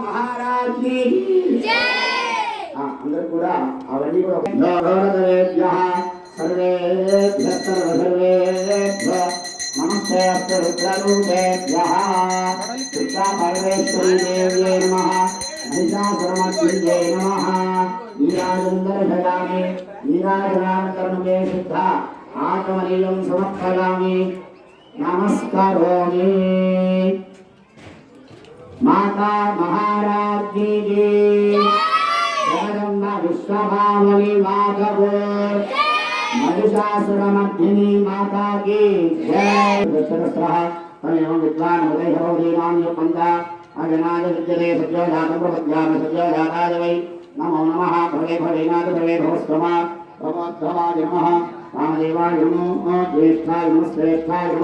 महाराज की अंदर पूरा आवली को सर्वेभ्यः सर्वेभ्यः नमस्ते अस्तु रुद्ररूपेभ्यः रुद्रापर्वेश्वरी देव्यै नमः महिषासुरमर्दिन्यै नमः नीराजन्दर्शयामि नीराजनानकर्मणे शुद्धा आत्मनीयं समर्पयामि नमस्करोमि माता महाराज की जगदम्बा विश्वभावनी माधव महिषासुरमर्दिनी माता की जय। तमेव विद्वान् उदयभवदीनान्यपन्था अजनाय विद्यते सत्योजातं प्रपद्यामि सत्योजाताय वै नमो नमः। भवे भवेनाथ भवे भवस्त्वमा भवोद्भवाय नमः। वामदेवाय नमो ज्येष्ठाय नमः श्रेष्ठाय नमः।